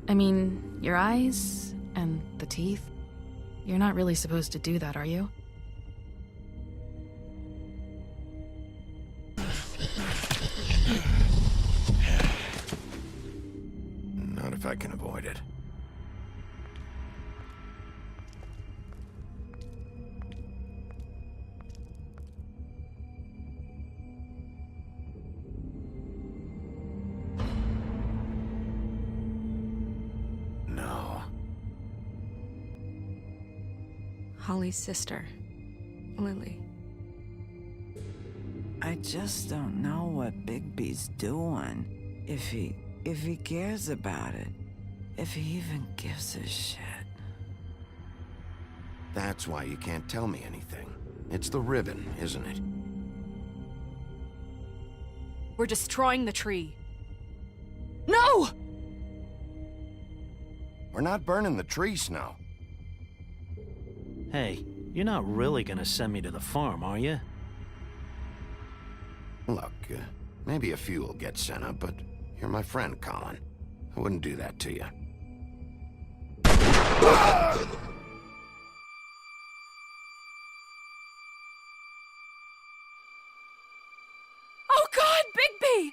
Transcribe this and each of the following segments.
I mean, your eyes and the teeth. You're not really supposed to do that, are you? Not if I can avoid it. Holly's sister, Lily. I just don't know what Bigby's doing. If he cares about it. If he even gives a shit. That's why you can't tell me anything. It's the ribbon, isn't it? We're destroying the tree. No! We're not burning the tree, Snow. Hey, you're not really gonna send me to the farm, are you? Look, maybe a few will get sent up, but you're my friend, Colin. I wouldn't do that to you. Oh God, Bigby!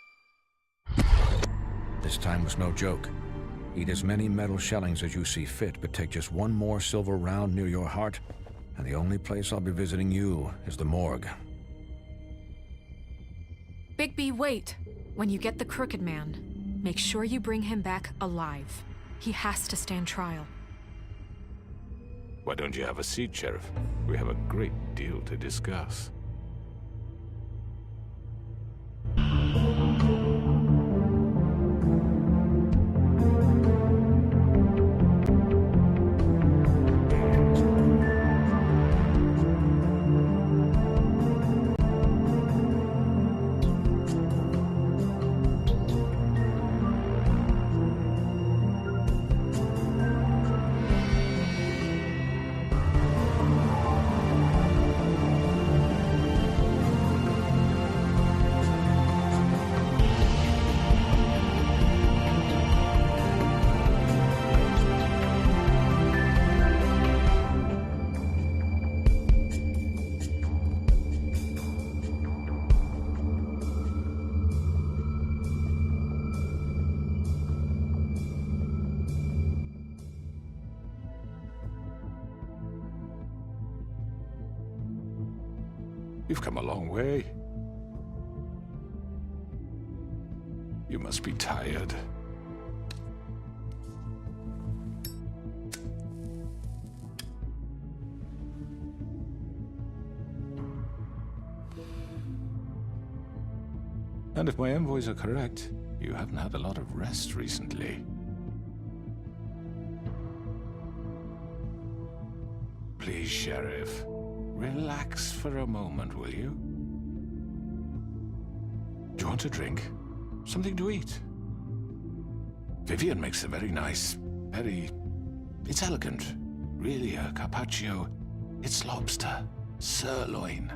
This time was no joke. Eat as many metal shellings as you see fit, but take just one more silver round near your heart, and the only place I'll be visiting you is the morgue. Bigby, wait. When you get the Crooked Man, make sure you bring him back alive. He has to stand trial. Why don't you have a seat, Sheriff? We have a great deal to discuss. You've come a long way. You must be tired. And if my envoys are correct, you haven't had a lot of rest recently. Please, Sheriff. Relax for a moment, will you? Do you want a drink? Something to eat? Vivian makes a very nice, it's elegant. Really a carpaccio. It's lobster, sirloin.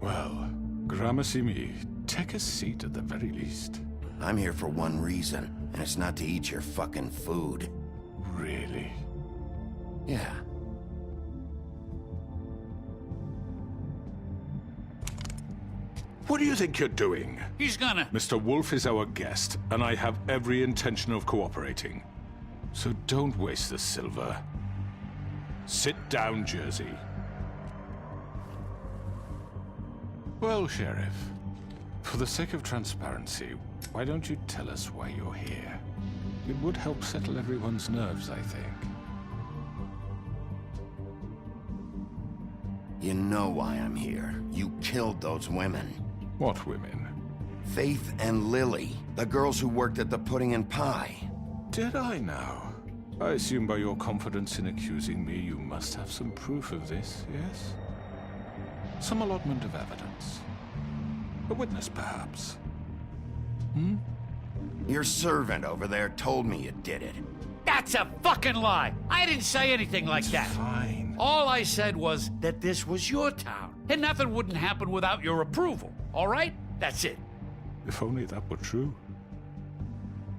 Well, gramercy me. Take a seat at the very least. I'm here for one reason, and it's not to eat your fucking food. Really? Yeah. What do you think you're doing? He's gonna... Mr. Wolf is our guest, and I have every intention of cooperating. So don't waste the silver. Sit down, Jersey. Well, Sheriff, for the sake of transparency, why don't you tell us why you're here? It would help settle everyone's nerves, I think. You know why I'm here. You killed those women. What women? Faith and Lily, the girls who worked at the Pudding and Pie. Did I now? I assume by your confidence in accusing me, you must have some proof of this, yes? Some allotment of evidence. A witness, perhaps? Hmm? Your servant over there told me you did it. That's a fucking lie! I didn't say anything like that. Fine. All I said was that this was your town, and nothing wouldn't happen without your approval, all right? That's it. If only that were true.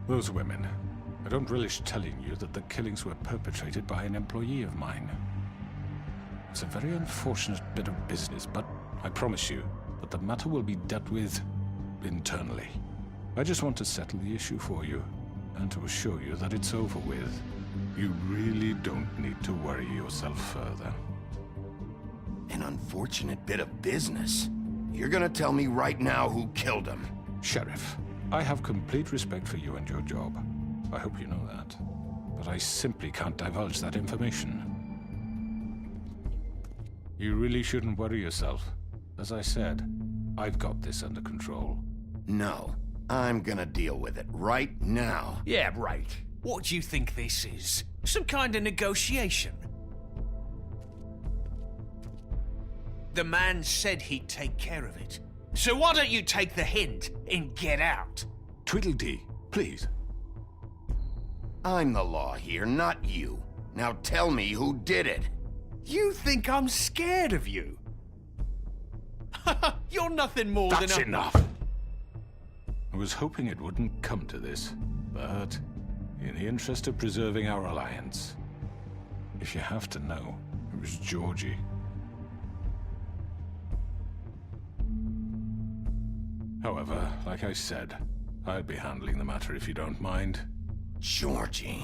Those women. I don't relish telling you that the killings were perpetrated by an employee of mine. It's a very unfortunate bit of business, but I promise you that the matter will be dealt with internally. I just want to settle the issue for you, and to assure you that it's over with. You really don't need to worry yourself further. An unfortunate bit of business? You're gonna tell me right now who killed him? Sheriff, I have complete respect for you and your job. I hope you know that. But I simply can't divulge that information. You really shouldn't worry yourself. As I said, I've got this under control. No, I'm gonna deal with it right now. Yeah, right. What do you think this is? Some kind of negotiation? The man said he'd take care of it. So why don't you take the hint and get out? Tweedledee, please. I'm the law here, not you. Now tell me who did it. You think I'm scared of you? You're nothing more than That's a... enough! I was hoping it wouldn't come to this, but in the interest of preserving our alliance, if you have to know, it was Georgie. However, like I said, I'll be handling the matter if you don't mind. Georgie.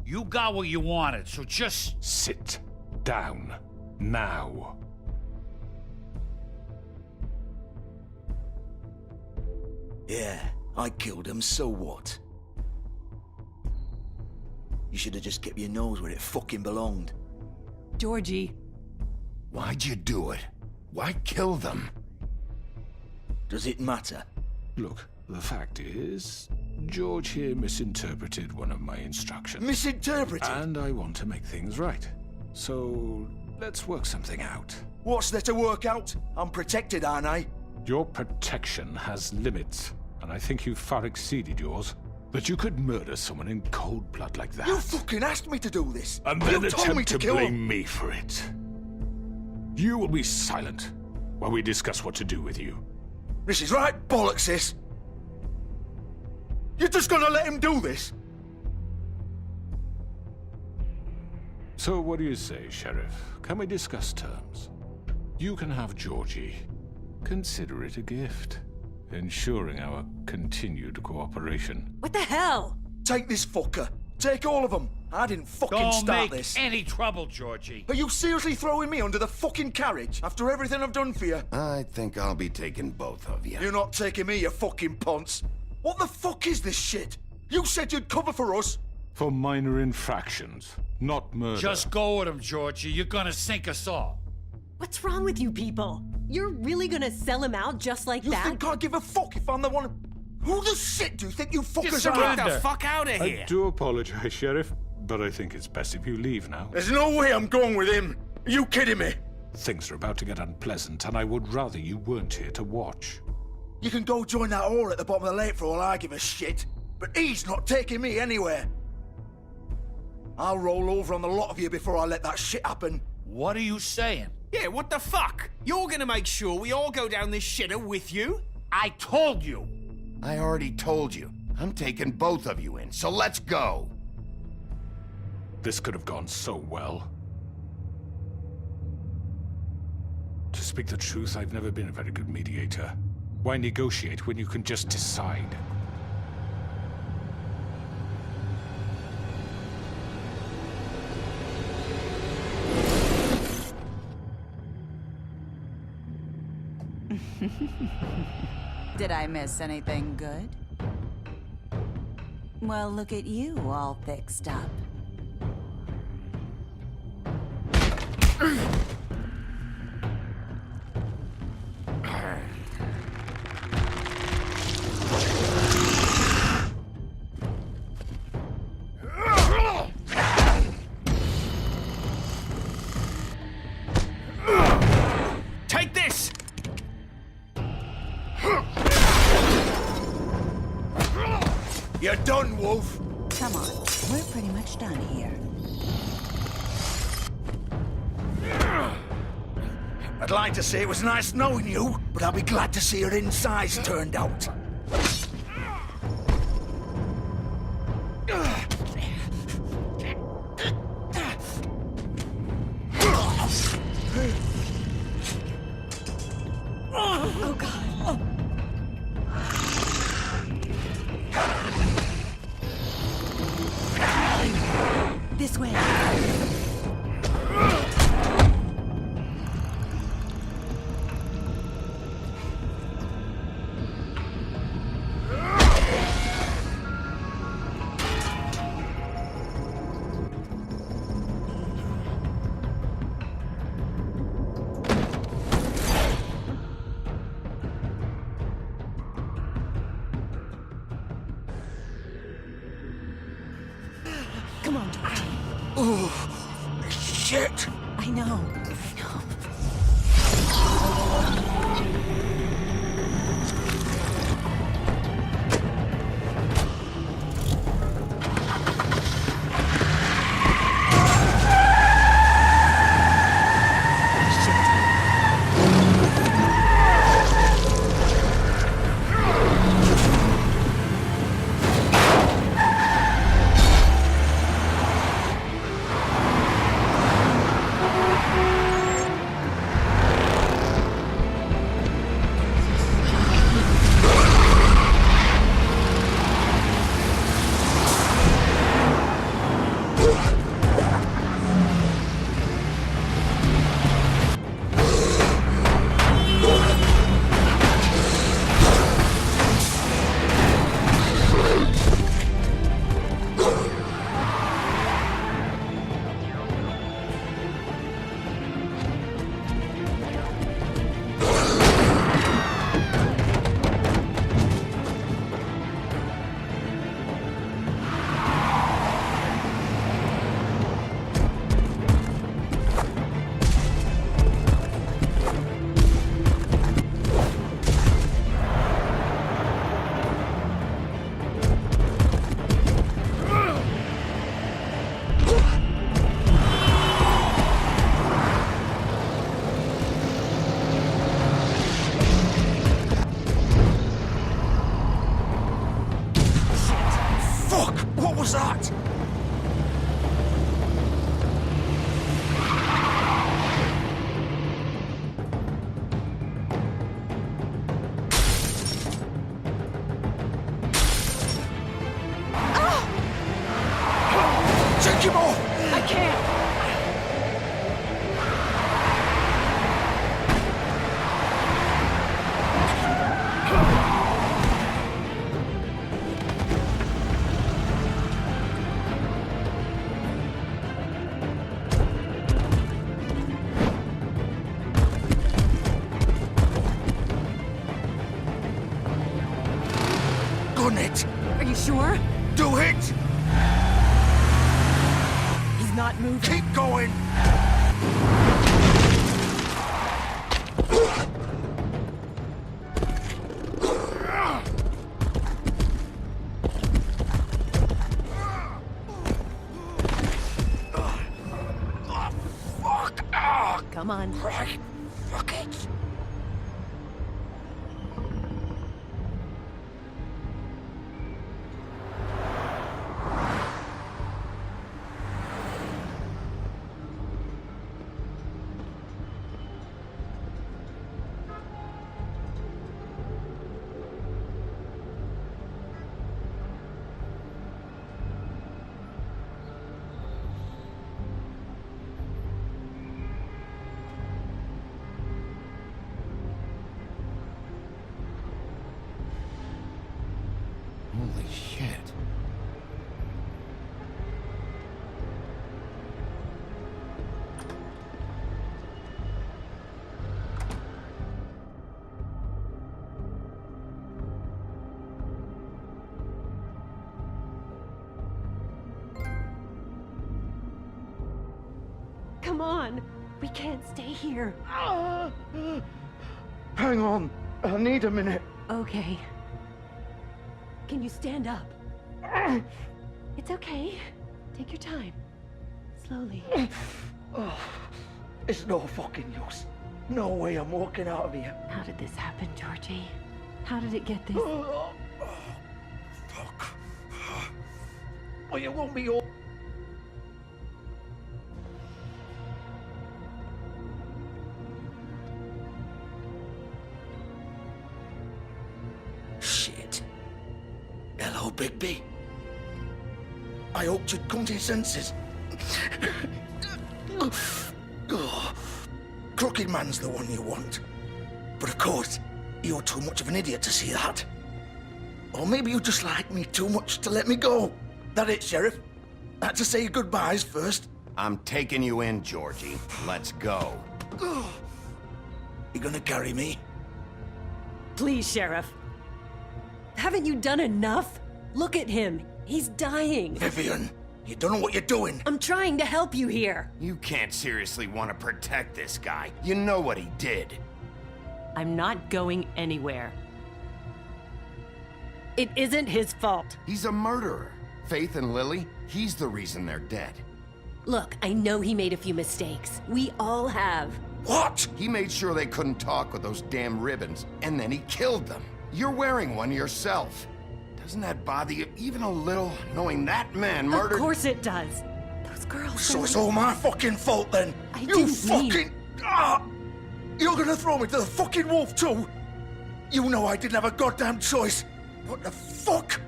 You got what you wanted, so just... Sit down. Now. Yeah, I killed him, so what? You should have just kept your nose where it fucking belonged. Georgie. Why'd you do it? Why kill them? Does it matter? Look, the fact is, George here misinterpreted one of my instructions. Misinterpreted? And I want to make things right. So, let's work something out. What's there to work out? I'm protected, aren't I? Your protection has limits, and I think you've far exceeded yours. That you could murder someone in cold blood like that. You fucking asked me to do this! And then you told me attempt to kill blame him. me for it. You will be silent while we discuss what to do with you. This is right bollocks, sis! You're just gonna let him do this? So what do you say, Sheriff? Can we discuss terms? You can have Georgie. Consider it a gift, ensuring our continued cooperation. What the hell? Take this fucker. Take all of them. I didn't fucking Don't start make this. any trouble, Georgie. Are you seriously throwing me under the fucking carriage after everything I've done for you? I think I'll be taking both of you. You're not taking me, you fucking ponce. What the fuck is this shit? You said you'd cover for us. For minor infractions, not murder. Just go with him, Georgie. You're gonna sink us all. What's wrong with you people? You're really gonna sell him out just like You that? think I give a fuck if I'm the one? Who the shit do you think you fuckers are? surrender. Get the fuck out of here! I do apologize, Sheriff, but I think it's best if you leave now. There's no way I'm going with him. Are you kidding me? Things are about to get unpleasant, and I would rather you weren't here to watch. You can go join that whore at the bottom of the lake for all I give a shit. But he's not taking me anywhere. I'll roll over on the lot of you before I let that shit happen. What are you saying? Yeah, what the fuck? You're gonna make sure we all go down this shitter with you? I told you. I already told you. I'm taking both of you in, so let's go. This could have gone so well. To speak the truth, I've never been a very good mediator. Why negotiate when you can just decide? Did I miss anything good? Well, look at you, all fixed up. Take this! You're done, Wolf. Come on, we're pretty much done here. I'd like to say it was nice knowing you, but I'll be glad to see your insides turned out. Oh, God. This way. Come on. Oh, shit. I know. What was that? Take him off! I can't. Gun it! Are you sure? Do it! He's not moving. Keep going! Come on. Right. Fuck it. Come on. We can't stay here. Hang on. I need a minute. Okay. Can you stand up? It's okay. Take your time. Slowly. It's no fucking use. No way I'm walking out of here. How did this happen, Georgie? How did it get this? Fuck. Well, you won't be all... Shit. Hello, Bigby. I hoped you'd come to your senses. Crooked Man's the one you want. But of course, you're too much of an idiot to see that. Or maybe you just like me too much to let me go. That it, Sheriff? Had to say your goodbyes first. I'm taking you in, Georgie. Let's go. You gonna carry me? Please, Sheriff. Haven't you done enough? Look at him. He's dying. Vivian, you don't know what you're doing. I'm trying to help you here. You can't seriously want to protect this guy. You know what he did. I'm not going anywhere. It isn't his fault. He's a murderer. Faith and Lily, he's the reason they're dead. Look, I know he made a few mistakes. We all have. What? He made sure they couldn't talk with those damn ribbons, and then he killed them. You're wearing one yourself. Doesn't that bother you even a little, knowing that man murdered... Of course it does. Those girls... So it's all my fucking fault then? I You didn't fucking... mean- You're gonna throw me to the fucking wolf too? You know I didn't have a goddamn choice. What the fuck?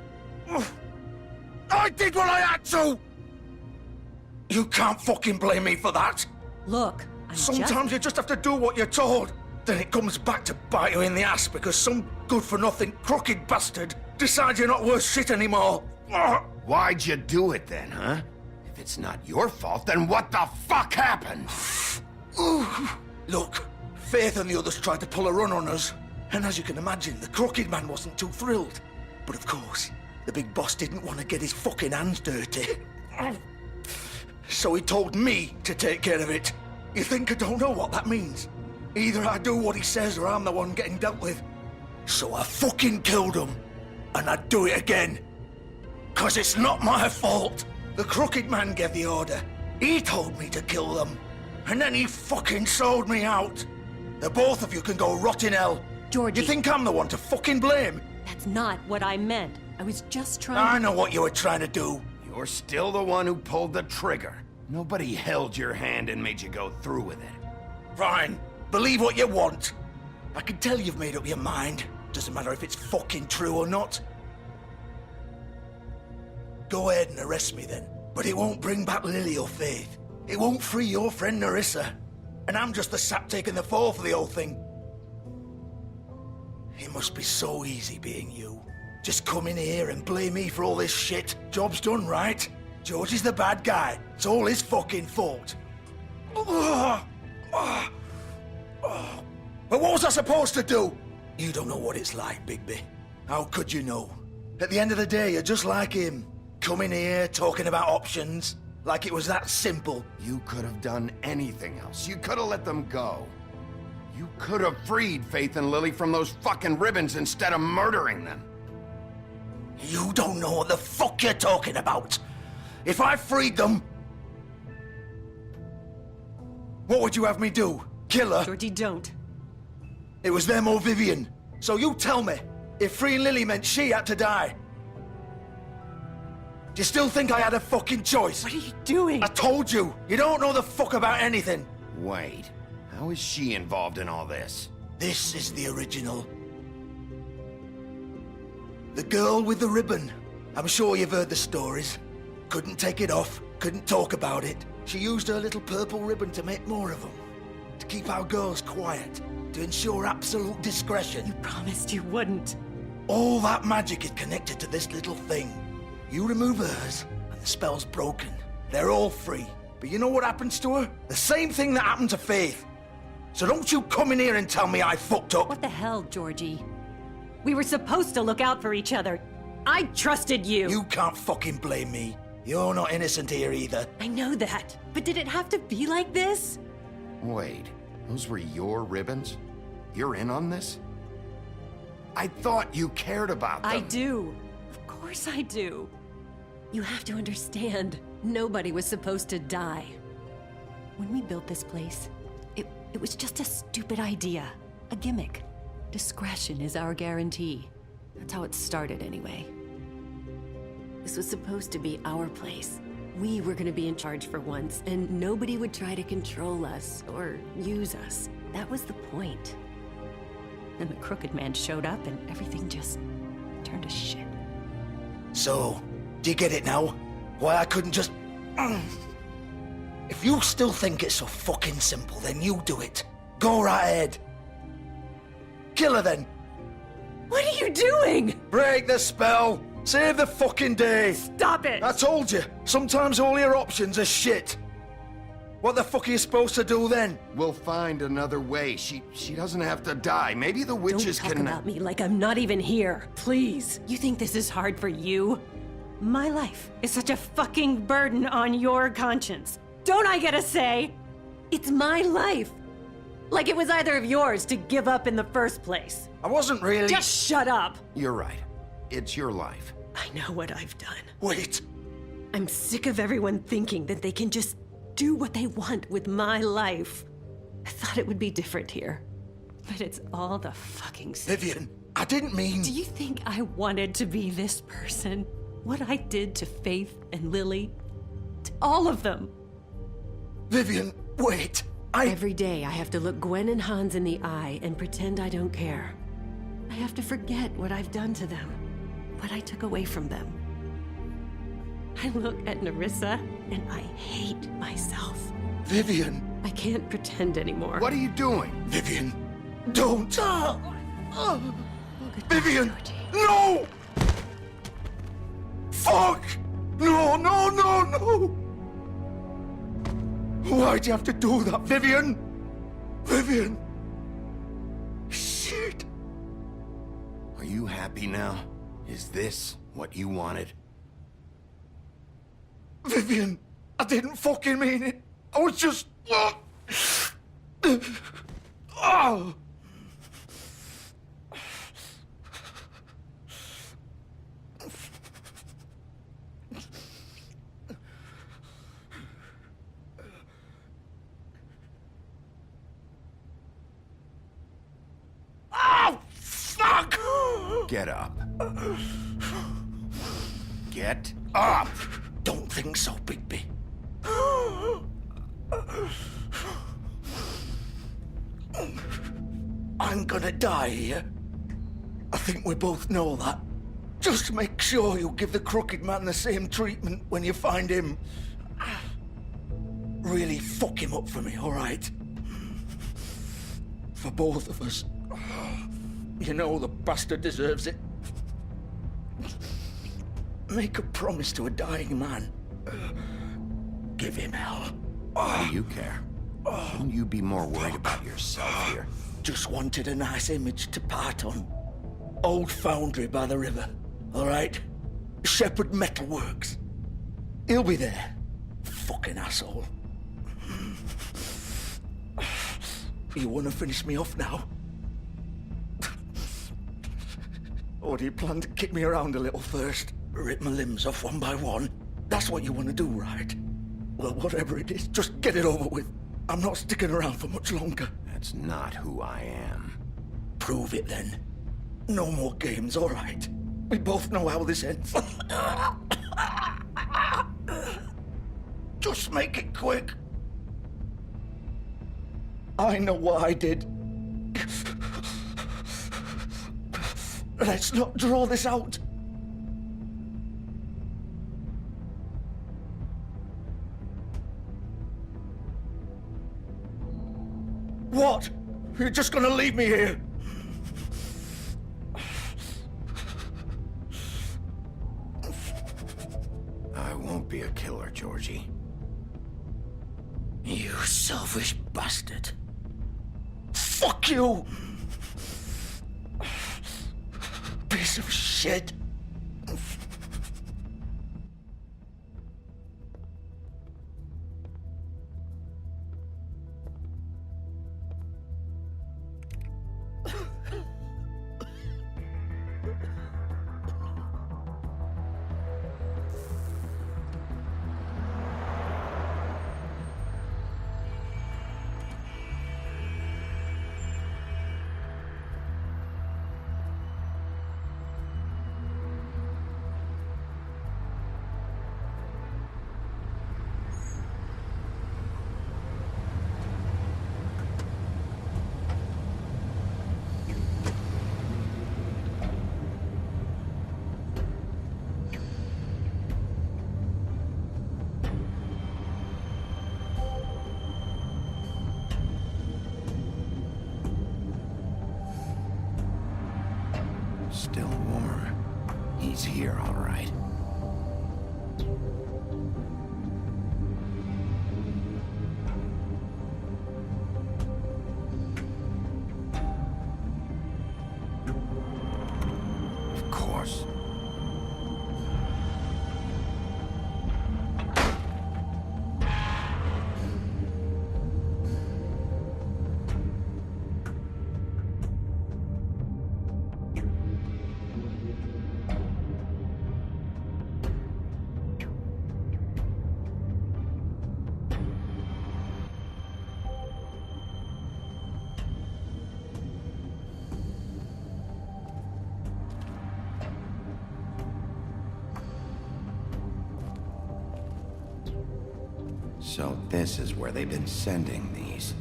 I did what I had to! You can't fucking blame me for that. Look, Sometimes you just have to do what you're told. Then it comes back to bite you in the ass because some good-for-nothing crooked bastard decides you're not worth shit anymore. Why'd you do it then, huh? If it's not your fault, then what the fuck happened? Look, Faith and the others tried to pull a run on us. And as you can imagine, the Crooked Man wasn't too thrilled. But of course, the big boss didn't want to get his fucking hands dirty. So he told me to take care of it. You think I don't know what that means? Either I do what he says or I'm the one getting dealt with. So I fucking killed him. And I'd do it again. 'Cause it's not my fault. The Crooked Man gave the order. He told me to kill them. And then he fucking sold me out. The both of you can go rot in hell. Georgie. You think I'm the one to fucking blame? That's not what I meant. I was just trying I to... know what you were trying to do. You're still the one who pulled the trigger. Nobody held your hand and made you go through with it. Fine. Believe what you want. I can tell you've made up your mind. Doesn't matter if it's fucking true or not. Go ahead and arrest me then. But it won't bring back Lily or Faith. It won't free your friend Narissa. And I'm just the sap taking the fall for the whole thing. It must be so easy being you. Just come in here and blame me for all this shit. Job's done, right? George is the bad guy. It's all his fucking fault. But what was I supposed to do? You don't know what it's like, Bigby. How could you know? At the end of the day, you're just like him. Coming here, talking about options. Like it was that simple. You could have done anything else. You could have let them go. You could have freed Faith and Lily from those fucking ribbons instead of murdering them. You don't know what the fuck you're talking about. If I freed them... What would you have me do? Kill her? Georgie, don't. It was them or Vivian. So you tell me, if freeing Lily meant she had to die. Do you still think I had a fucking choice? What are you doing? I told you, you don't know the fuck about anything. Wait, how is she involved in all this? This is the original. The girl with the ribbon. I'm sure you've heard the stories. Couldn't take it off, couldn't talk about it. She used her little purple ribbon to make more of them. To keep our girls quiet. To ensure absolute discretion. You promised you wouldn't. All that magic is connected to this little thing. You remove hers, and the spell's broken. They're all free. But you know what happens to her? The same thing that happened to Faith. So don't you come in here and tell me I fucked up. What the hell, Georgie? We were supposed to look out for each other. I trusted you. You can't fucking blame me. You're not innocent here either. I know that, but did it have to be like this? Wait, those were your ribbons? You're in on this? I thought you cared about them. I do. Of course I do. You have to understand, nobody was supposed to die. When we built this place, it was just a stupid idea. A gimmick. Discretion is our guarantee. That's how it started anyway. This was supposed to be our place. We were gonna be in charge for once, and nobody would try to control us or use us. That was the point. Then the crooked man showed up and everything just turned to shit. So, do you get it now? Why I couldn't just... If you still think it's so fucking simple, then you do it. Go right ahead. Kill her then. What are you doing? Break the spell. Save the fucking day. Stop it. I told you, sometimes all your options are shit. What the fuck are you supposed to do then? We'll find another way. She doesn't have to die. Maybe the witches Don't talk can... about me like I'm not even here. Please. You think this is hard for you? My life is such a fucking burden on your conscience. Don't I get a say? It's my life. Like it was either of yours to give up in the first place. I wasn't really... Just shut up. You're right. It's your life. I know what I've done. Wait. I'm sick of everyone thinking that they can just do what they want with my life. I thought it would be different here. But it's all the fucking same. Vivian, I didn't mean... Do you think I wanted to be this person? What I did to Faith and Lily? To all of them? Vivian, wait. Every day I have to look Gwen and Hans in the eye and pretend I don't care. I have to forget what I've done to them, what I took away from them. I look at Nerissa and I hate myself. Vivian. I can't pretend anymore. What are you doing? Vivian, don't. Vivian, Georgie. no! Fuck! No, no, no, no! Why'd you have to do that, Vivian? Vivian! Shit! Are you happy now? Is this what you wanted? Vivian, I didn't fucking mean it. I was just... Oh! Fuck! Get up. Get up! Don't think so, Bigby. I'm gonna die here. I think we both know that. Just make sure you give the crooked man the same treatment when you find him. Really fuck him up for me, all right? For both of us. You know the bastard deserves it. Make a promise to a dying man. Give him hell. Why do you care? Shouldn't you be more worried about yourself here? Just wanted a nice image to part on. Old foundry by the river, all right? Shepherd Metalworks. He'll be there. Fucking asshole. You want to finish me off now? Or do you plan to kick me around a little first? Rip my limbs off one by one? That's what you want to do, right? Well, whatever it is, just get it over with. I'm not sticking around for much longer. That's not who I am. Prove it then. No more games, all right? We both know how this ends. Just make it quick. I know what I did. Let's not draw this out. What? You're just gonna leave me here? I won't be a killer, Georgie. You selfish bastard. Fuck you! Piece of shit. here, all right. Of course. So this is where they've been sending these.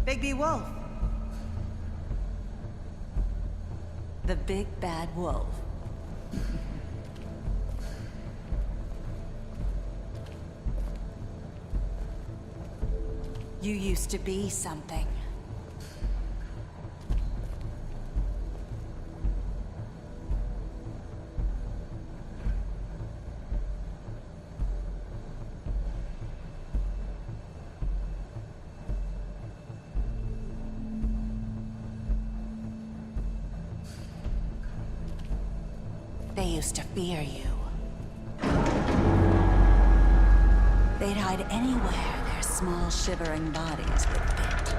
Bigby Wolf. The big bad wolf. You used to be something. They used to fear you. They'd hide anywhere their small, shivering bodies would fit.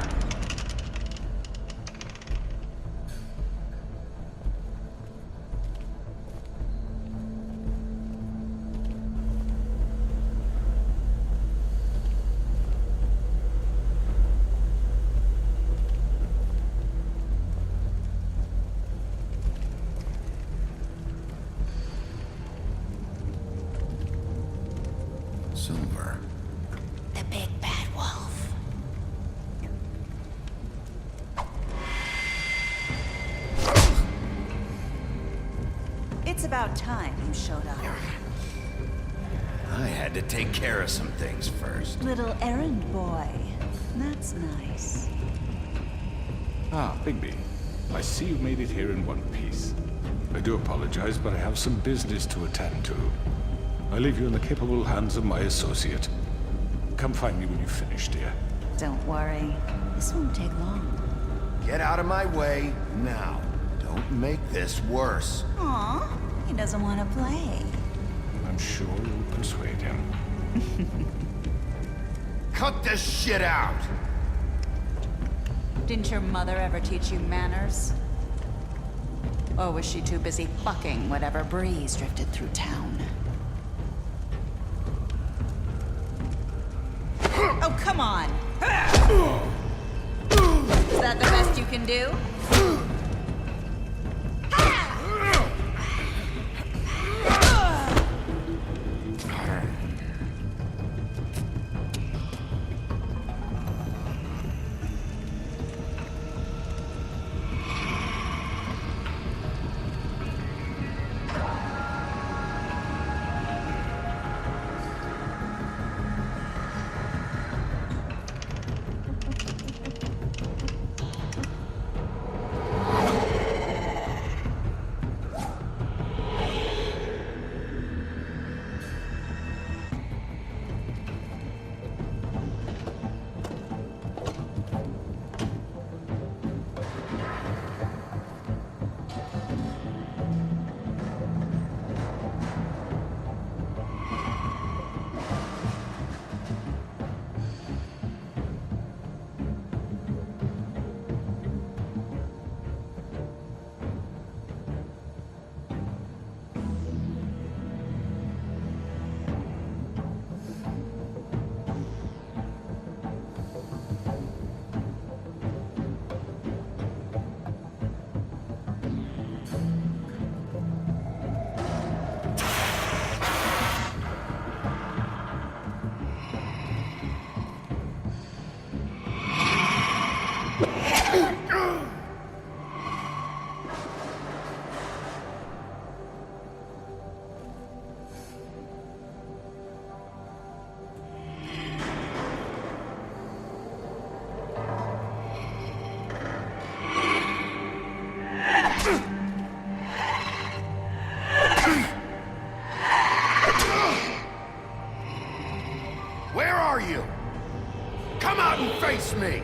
Silver. The big bad wolf. It's about time you showed up. I had to take care of some things first. Little errand boy. That's nice. Ah, Bigby. I see you made it here in one piece. I do apologize, but I have some business to attend to. I leave you in the capable hands of my associate. Come find me when you've finished, dear. Don't worry. This won't take long. Get out of my way now. Don't make this worse. Aw, he doesn't want to play. I'm sure you'll persuade him. Cut this shit out! Didn't your mother ever teach you manners? Or was she too busy fucking whatever breeze drifted through town? Oh, come on! Is that the best you can do? Where are you? Come out and face me!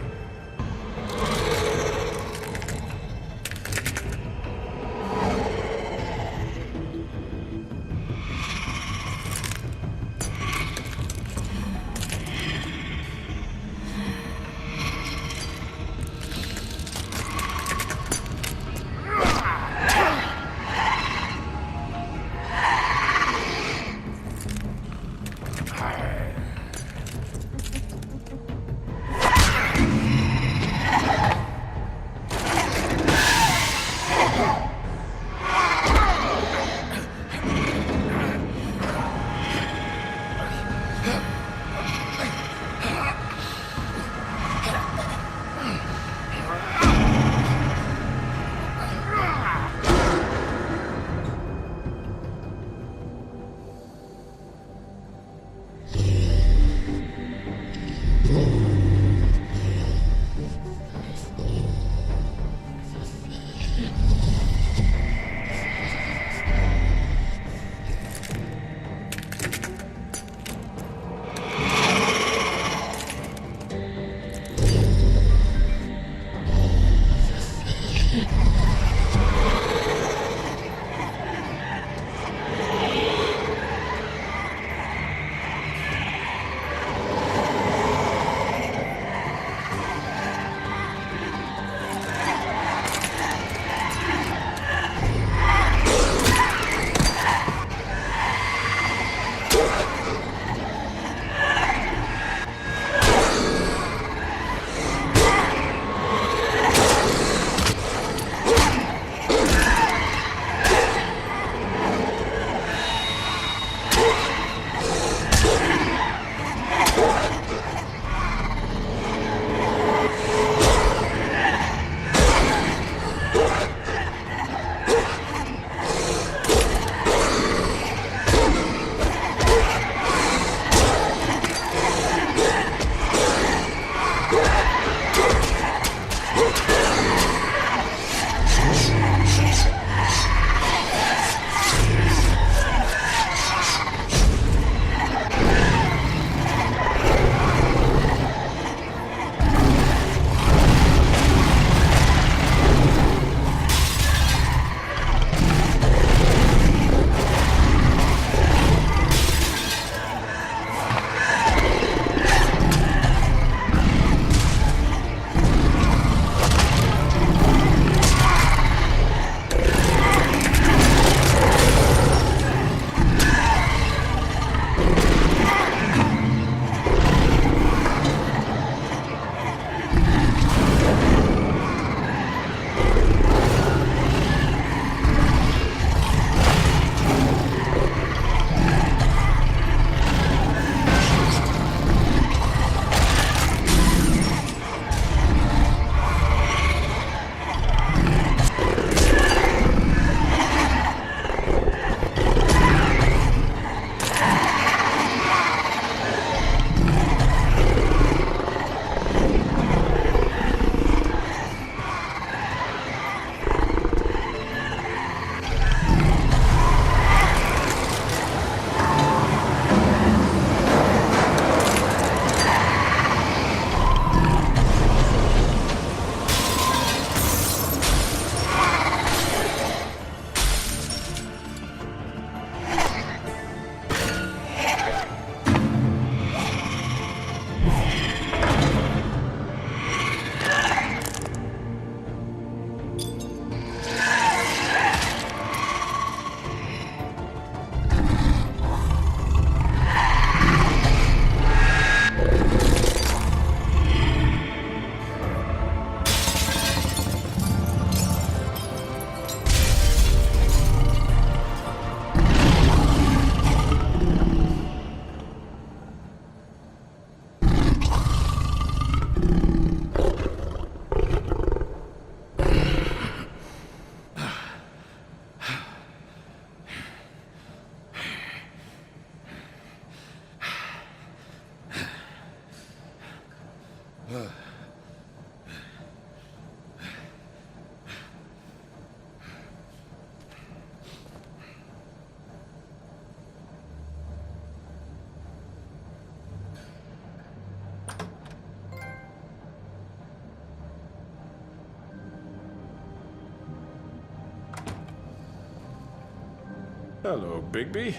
Hello, Bigby.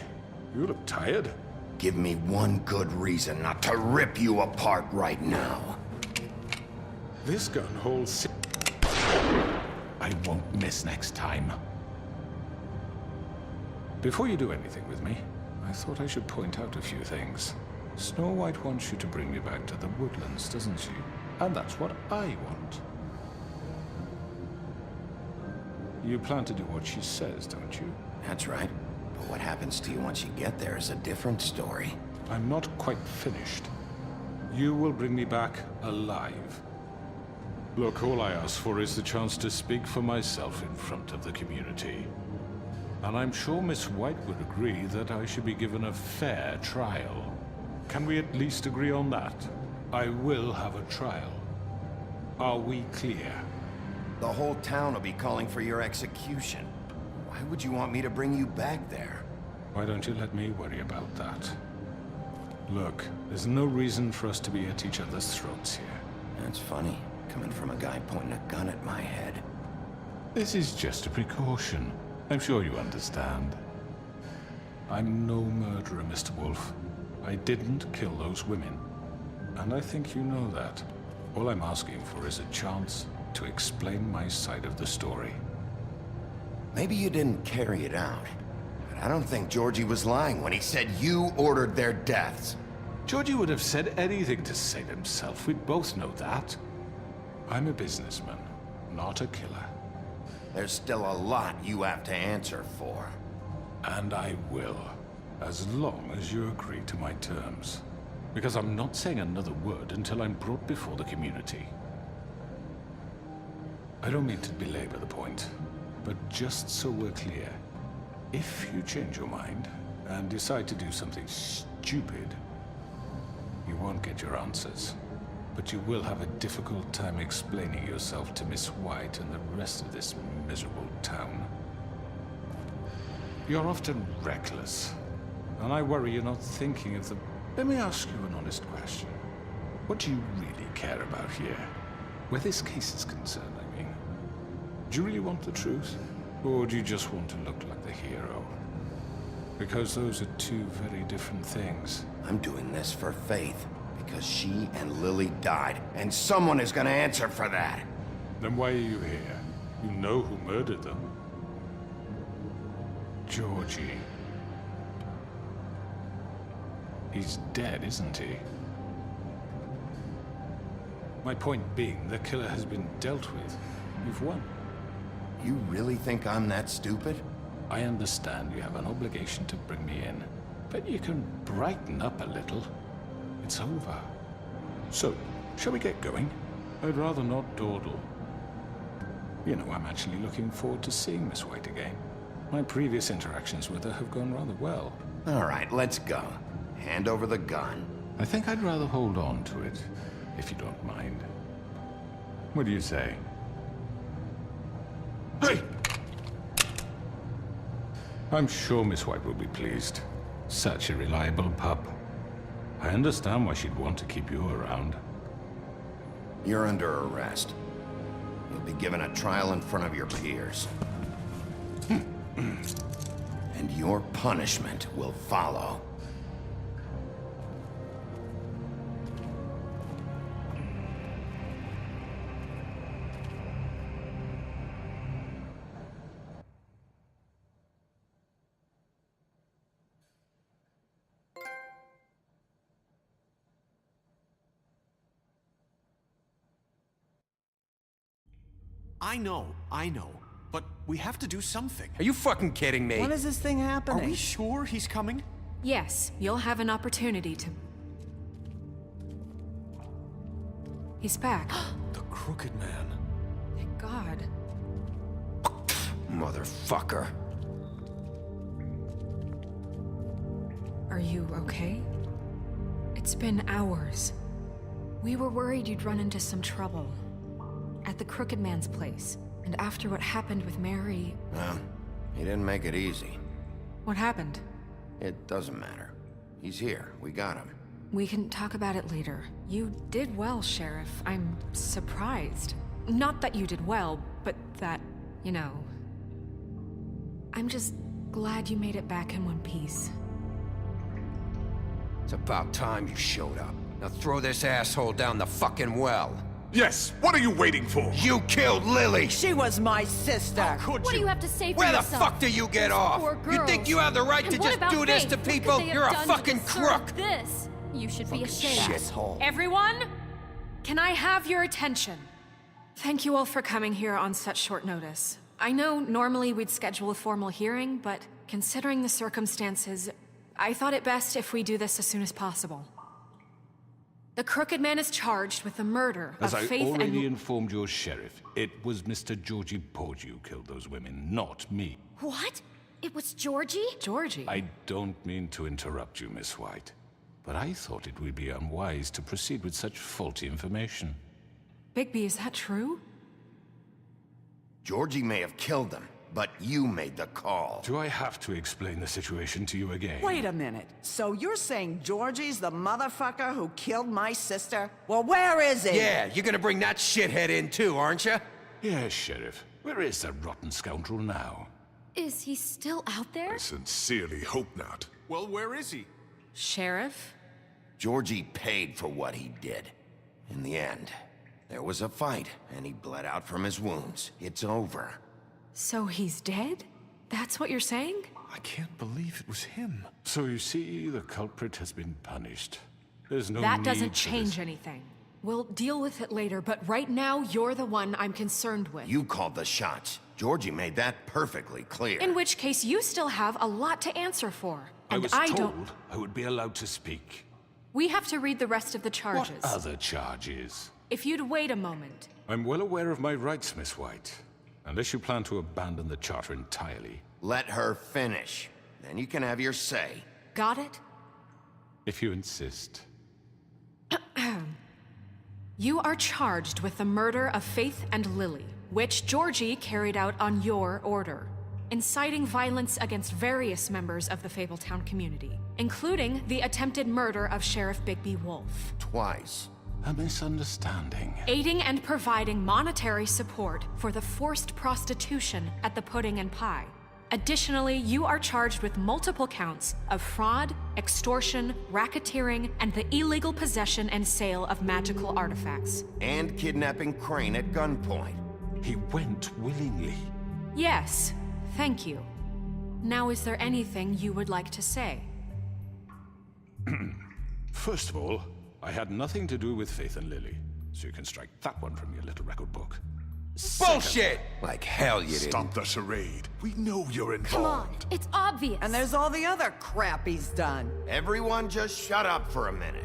You look tired. Give me one good reason not to rip you apart right now. This gun holds I won't miss next time. Before you do anything with me, I thought I should point out a few things. Snow White wants you to bring me back to the woodlands, doesn't she? And that's what I want. You plan to do what she says, don't you? That's right. But what happens to you once you get there is a different story. I'm not quite finished. You will bring me back alive. Look, all I ask for is the chance to speak for myself in front of the community. And I'm sure Miss White would agree that I should be given a fair trial. Can we at least agree on that? I will have a trial. Are we clear? The whole town will be calling for your execution. Why would you want me to bring you back there? Why don't you let me worry about that? Look, there's no reason for us to be at each other's throats here. That's funny, coming from a guy pointing a gun at my head. This is just a precaution. I'm sure you understand. I'm no murderer, Mr. Wolf. I didn't kill those women. And I think you know that. All I'm asking for is a chance to explain my side of the story. Maybe you didn't carry it out, but I don't think Georgie was lying when he said you ordered their deaths. Georgie would have said anything to save himself. We'd both know that. I'm a businessman, not a killer. There's still a lot you have to answer for. And I will, as long as you agree to my terms. Because I'm not saying another word until I'm brought before the community. I don't mean to belabor the point, but just so we're clear, if you change your mind and decide to do something stupid, you won't get your answers. But you will have a difficult time explaining yourself to Miss White and the rest of this miserable town. You're often reckless, and I worry you're not thinking of the... Let me ask you an honest question. What do you really care about here? Where this case is concerned, I mean. Do you really want the truth? Or do you just want to look like the hero? Because those are two very different things. I'm doing this for Faith, because she and Lily died, and someone is gonna answer for that. Then why are you here? You know who murdered them. Georgie. He's dead, isn't he? My point being, the killer has been dealt with. You've won. You really think I'm that stupid? I understand you have an obligation to bring me in, but you can brighten up a little. It's over. So, shall we get going? I'd rather not dawdle. You know, I'm actually looking forward to seeing Miss White again. My previous interactions with her have gone rather well. All right, let's go. Hand over the gun. I think I'd rather hold on to it, if you don't mind. What do you say? Hey! I'm sure Miss White will be pleased. Such a reliable pup. I understand why she'd want to keep you around. You're under arrest. You'll be given a trial in front of your peers. And your punishment will follow. I know. But we have to do something. Are you fucking kidding me? When is this thing happening? Are we sure he's coming? Yes, you'll have an opportunity to... He's back. The Crooked Man. Thank God. Motherfucker. Are you okay? It's been hours. We were worried you'd run into some trouble. At the Crooked Man's place. And after what happened with Mary... Well, he didn't make it easy. What happened? It doesn't matter. He's here. We got him. We can talk about it later. You did well, Sheriff. I'm surprised. Not that you did well, but that, you know... I'm just glad you made it back in one piece. It's about time you showed up. Now throw this asshole down the fucking well. Yes, what are you waiting for? You killed Lily! She was my sister. What do you have to say for Where the yourself? fuck do you get off? Poor You think girls. you have the right And to what just about do this Faith? to What could people? they have You're a done to fucking deserve crook! This. You should be ashamed. Shithole. Everyone, can I have your attention? Thank you all for coming here on such short notice. I know normally we'd schedule a formal hearing, but considering the circumstances, I thought it best if we do this as soon as possible. The Crooked Man is charged with the murder As of I Faith already and... informed your sheriff, it was Mr. Georgie Porgy who killed those women, not me. What? It was Georgie? Georgie? I don't mean to interrupt you, Miss White, but I thought it would be unwise to proceed with such faulty information. Bigby, is that true? Georgie may have killed them, but you made the call. Do I have to explain the situation to you again? Wait a minute. So you're saying Georgie's the motherfucker who killed my sister? Well, where is he? Yeah, you're gonna bring that shithead in too, aren't you? Yes, Sheriff. Where is that rotten scoundrel now? Is he still out there? I sincerely hope not. Well, where is he? Sheriff? Georgie paid for what he did. In the end, there was a fight, and he bled out from his wounds. It's over. So he's dead? That's what you're saying? I can't believe it was him. So you see, the culprit has been punished. There's no That need doesn't for change this. anything. We'll deal with it later, but right now, you're the one I'm concerned with. You called the shots. Georgie made that perfectly clear. In which case, you still have a lot to answer for. I And was I told don't... I would be allowed to speak. We have to read the rest of the charges. What other charges? If you'd wait a moment. I'm well aware of my rights, Miss White. Unless you plan to abandon the charter entirely. Let her finish. Then you can have your say. Got it? If you insist. You are charged with the murder of Faith and Lily, which Georgie carried out on your order, inciting violence against various members of the Fabletown community, including the attempted murder of Sheriff Bigby Wolf. Twice. A misunderstanding. Aiding and providing monetary support for the forced prostitution at the Pudding and Pie. Additionally, you are charged with multiple counts of fraud, extortion, racketeering, and the illegal possession and sale of magical artifacts. And kidnapping Crane at gunpoint. He went willingly. Yes, thank you. Now, is there anything you would like to say? First of all, I had nothing to do with Faith and Lily, so you can strike that one from your little record book. Bullshit! Like hell you didn't. Stop the charade. We know you're involved. Come on, it's obvious. And there's all the other crap he's done. Everyone just shut up for a minute.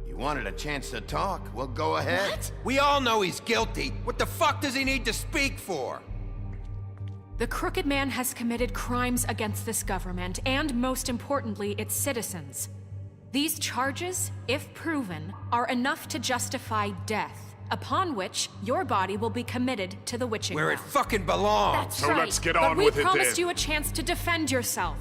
You wanted a chance to talk? Well, go ahead. What? We all know he's guilty. What the fuck does he need to speak for? The Crooked Man has committed crimes against this government, and most importantly, its citizens. These charges, if proven, are enough to justify death, upon which your body will be committed to the witching Where it ground. fucking belongs. That's So right. let's get but on we with it promised then. you a chance to defend yourself,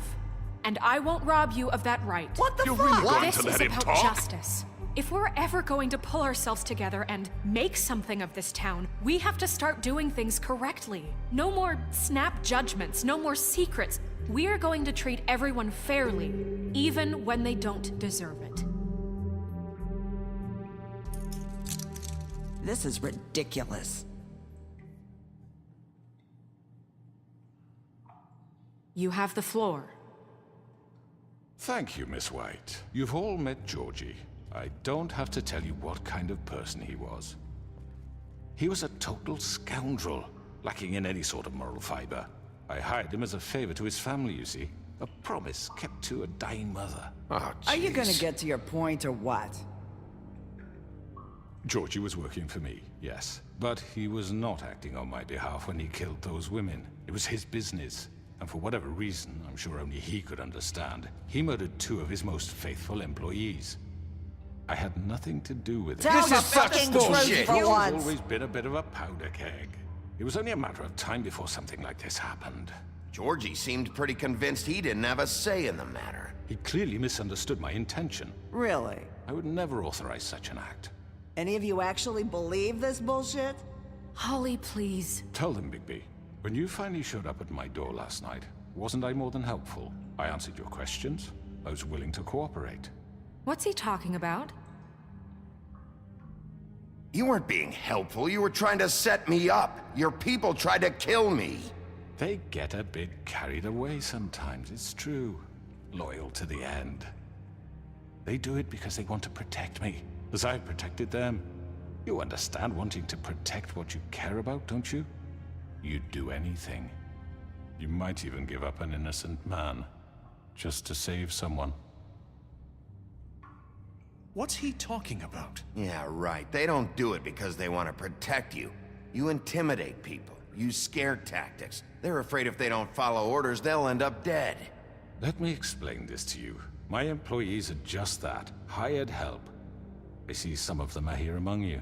and I won't rob you of that right. What the You're fuck? really going This to let is him about talk? justice. If we're ever going to pull ourselves together and make something of this town, we have to start doing things correctly. No more snap judgments, no more secrets. We are going to treat everyone fairly, even when they don't deserve it. This is ridiculous. You have the floor. Thank you, Miss White. You've all met Georgie. I don't have to tell you what kind of person he was. He was a total scoundrel, lacking in any sort of moral fiber. I hired him as a favor to his family, you see. A promise kept to a dying mother. Oh, Are you jeez. gonna get to your point or what? Georgie was working for me, yes. But he was not acting on my behalf when he killed those women. It was his business. And for whatever reason, I'm sure only he could understand, he murdered 2 of his most faithful employees. I had nothing to do with it. Tell This the is such fucking bullshit. truth for He's once. always been a bit of a powder keg. It was only a matter of time before something like this happened. Georgie seemed pretty convinced he didn't have a say in the matter. He clearly misunderstood my intention. Really? I would never authorize such an act. Any of you actually believe this bullshit? Holly, please. Tell them, Bigby, when you finally showed up at my door last night, Wasn't I more than helpful? I answered your questions. I was willing to cooperate. What's he talking about? You weren't being helpful. You were trying to set me up. Your people tried to kill me. They get a bit carried away sometimes, it's true. Loyal to the end. They do it because they want to protect me, as I protected them. You understand wanting to protect what you care about, don't you? You'd do anything. You might even give up an innocent man, just to save someone. What's he talking about? Yeah, right. They don't do it because they want to protect you. You intimidate people, use scare tactics. They're afraid if they don't follow orders, they'll end up dead. Let me explain this to you. My employees are just that, hired help. I see some of them are here among you.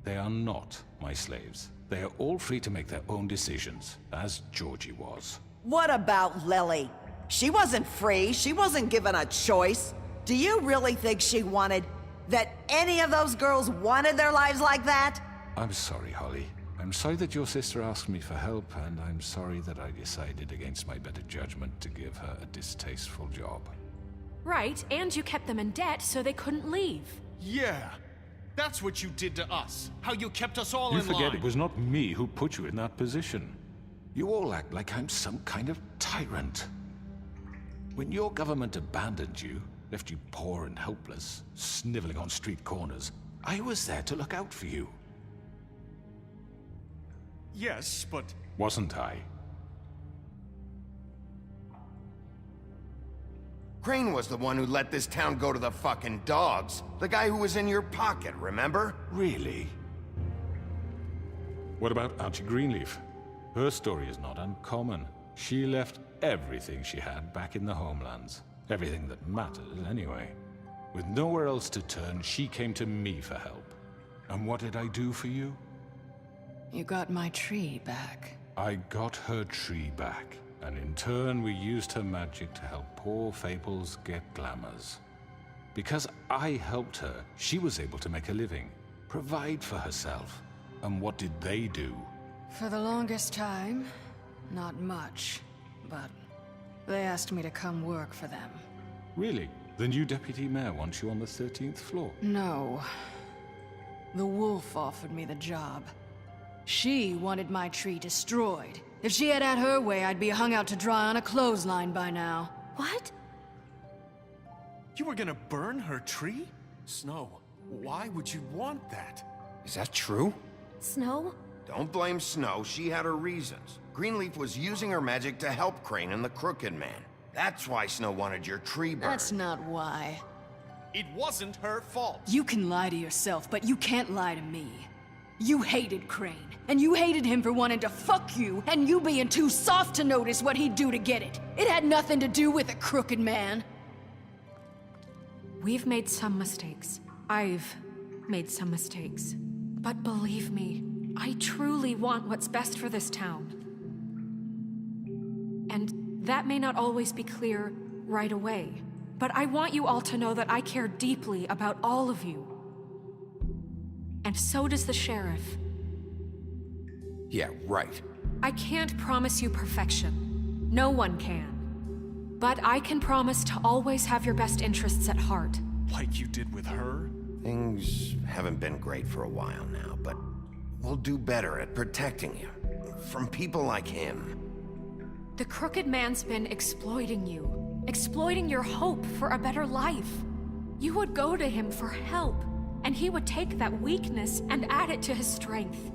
They are not my slaves. They are all free to make their own decisions, as Georgie was. What about Lily? She wasn't free. She wasn't given a choice. Do you really think she wanted... that any of those girls wanted their lives like that? I'm sorry, Holly. I'm sorry that your sister asked me for help, and I'm sorry that I decided against my better judgment to give her a distasteful job. Right, and you kept them in debt so they couldn't leave. Yeah. That's what you did to us. How you kept us all You in line. forget it was not me who put you in that position. You all act like I'm some kind of tyrant. When your government abandoned you, left you poor and helpless, sniveling on street corners, I was there to look out for you. Yes, but... Wasn't I? Crane was the one who let this town go to the fucking dogs. The guy who was in your pocket, remember? Really? What about Auntie Greenleaf? Her story is not uncommon. She left everything she had back in the homelands. Everything that matters, anyway. With nowhere else to turn, she came to me for help. And what did I do for you? You got my tree back. I got her tree back, and in turn we used her magic to help poor Fables get glamours. Because I helped her, she was able to make a living, provide for herself. And what did they do? For the longest time, not much, but they asked me to come work for them. Really? The new deputy mayor wants you on the 13th floor? No. The wolf offered me the job. She wanted my tree destroyed. If she had her way, I'd be hung out to dry on a clothesline by now. What? You were gonna burn her tree? Snow, why would you want that? Is that true? Snow? Don't blame Snow, she had her reasons. Greenleaf was using her magic to help Crane and the Crooked Man. That's why Snow wanted your tree burned. That's not why. It wasn't her fault. You can lie to yourself, but you can't lie to me. You hated Crane, and you hated him for wanting to fuck you, and you being too soft to notice what he'd do to get it. It had nothing to do with a Crooked Man. We've made some mistakes. I've made some mistakes. But believe me, I truly want what's best for this town. And that may not always be clear right away, but I want you all to know that I care deeply about all of you. And so does the sheriff. Yeah, right. I can't promise you perfection. No one can. But I can promise to always have your best interests at heart. Like you did with her? Things haven't been great for a while now, but we'll do better at protecting you. From people like him. The Crooked Man's been exploiting you. Exploiting your hope for a better life. You would go to him for help, and he would take that weakness and add it to his strength.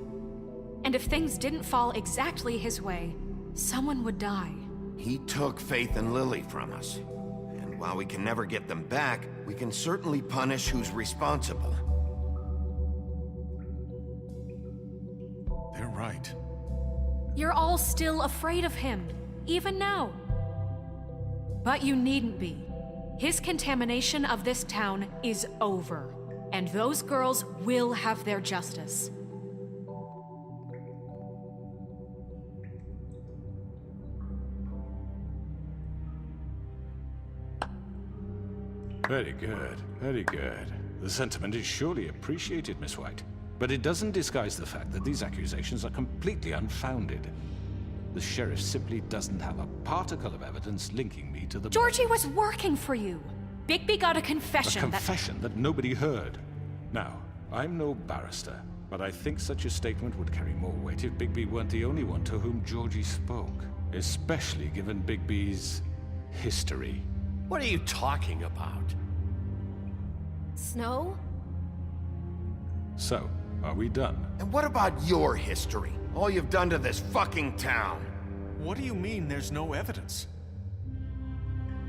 And if things didn't fall exactly his way, someone would die. He took Faith and Lily from us. And while we can never get them back, we can certainly punish who's responsible. They're right. You're all still afraid of him, even now. But you needn't be. His contamination of this town is over, and those girls will have their justice. Very good, very good. The sentiment is surely appreciated, Miss White. But it doesn't disguise the fact that these accusations are completely unfounded. The sheriff simply doesn't have a particle of evidence linking me to the... Georgie was working for you. Bigby got a confession. A confession that nobody heard. Now, I'm no barrister, but I think such a statement would carry more weight if Bigby weren't the only one to whom Georgie spoke. Especially given Bigby's history. What are you talking about? Snow? So, are we done? And what about your history? All you've done to this fucking town. What do you mean there's no evidence?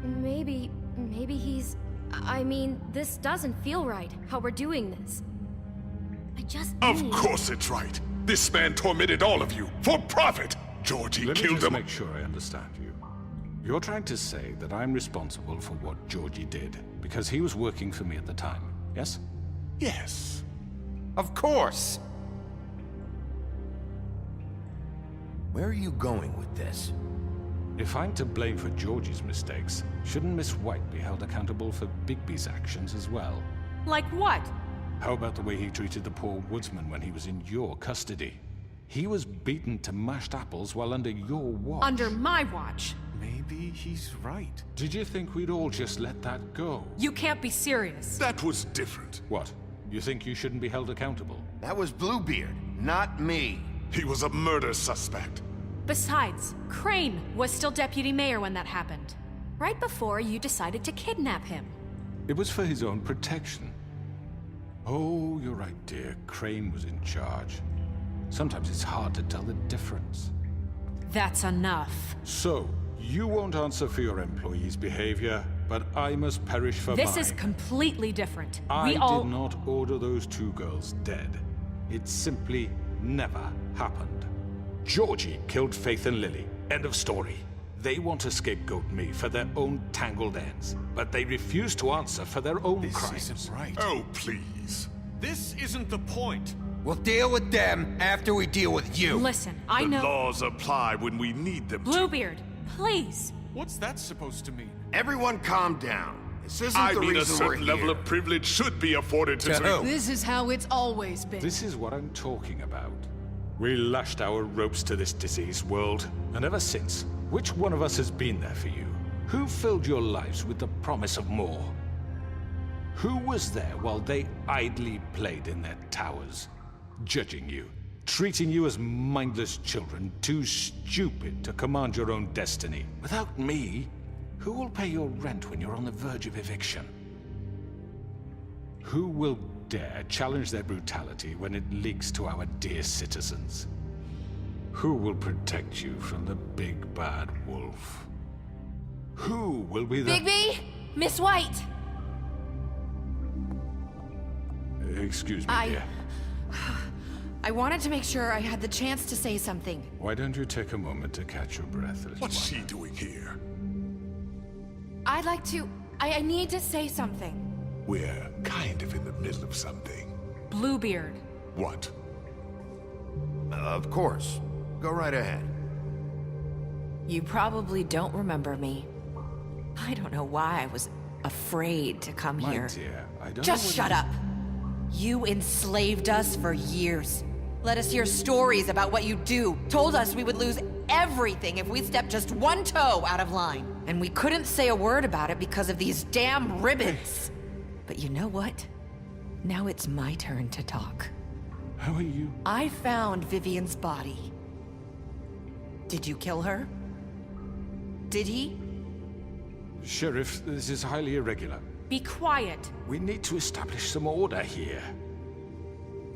Maybe he's... I mean, this doesn't feel right, how we're doing this. I just Of course it's right. This man tormented all of you, for profit! Georgie Let me killed just him. make sure I understand you. You're trying to say that I'm responsible for what Georgie did, because he was working for me at the time, yes? Yes. Of course! Where are you going with this? If I'm to blame for Georgie's mistakes, shouldn't Miss White be held accountable for Bigby's actions as well? Like what? How about the way he treated the poor woodsman when he was in your custody? He was beaten to mashed apples while under your watch. Under my watch. Maybe he's right. Did you think we'd all just let that go? You can't be serious. That was different. What? You think you shouldn't be held accountable? That was Bluebeard, not me. He was a murder suspect. Besides, Crane was still deputy mayor when that happened. Right before you decided to kidnap him. It was for his own protection. Oh, you're right, dear. Crane was in charge. Sometimes it's hard to tell the difference. That's enough. So, you won't answer for your employees' behavior, but I must perish for mine. This is completely different. I did not order those two girls dead. It simply never happened. Georgie killed Faith and Lily. End of story. They want to scapegoat me for their own tangled ends, but they refuse to answer for their own crimes. This isn't right. Oh, please. This isn't the point. We'll deal with them after we deal with you. Listen, I The know... laws apply when we need them to. Bluebeard, please. What's that supposed to mean? Everyone calm down. This isn't I the mean, a reason we're certain level here. of privilege should be afforded to... This is how it's always been. This is what I'm talking about. We lashed our ropes to this diseased world, and ever since, which one of us has been there for you? Who filled your lives with the promise of more? Who was there while they idly played in their towers, judging you, treating you as mindless children, too stupid to command your own destiny? Without me, who will pay your rent when you're on the verge of eviction? Who will dare challenge their brutality when it leaks to our dear citizens? Who will protect you from the big bad wolf? Who will be the... Bigby! Miss White! Excuse me, dear. I wanted to make sure I had the chance to say something. Why don't you take a moment to catch your breath, little What's one? she doing here? I'd like to... I need to say something. We're kind of in the middle of something. Bluebeard. What? Of course. Go right ahead. You probably don't remember me. I don't know why I was afraid to come My here. dear, I don't Just know shut up. You enslaved us for years. Let us hear stories about what you do. Told us we would lose everything if we stepped just one toe out of line. And we couldn't say a word about it because of these damn ribbons. But you know what? Now it's my turn to talk. How are you? I found Vivian's body. Did you kill her? Did he? Sheriff, this is highly irregular. Be quiet. We need to establish some order here.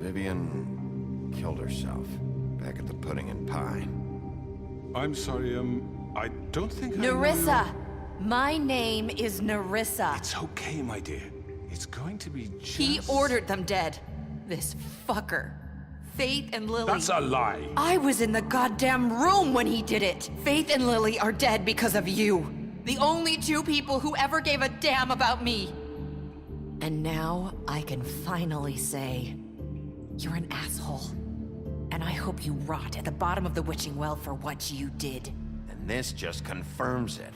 Vivian killed herself back at the Pudding and Pie. I'm sorry, I don't think Nerissa! My name is Nerissa. It's okay, my dear. It's going to be just... He ordered them dead. This fucker. Faith and Lily. That's a lie. I was in the goddamn room when he did it. Faith and Lily are dead because of you. The only two people who ever gave a damn about me. And now I can finally say, you're an asshole. And I hope you rot at the bottom of the witching well for what you did. And this just confirms it.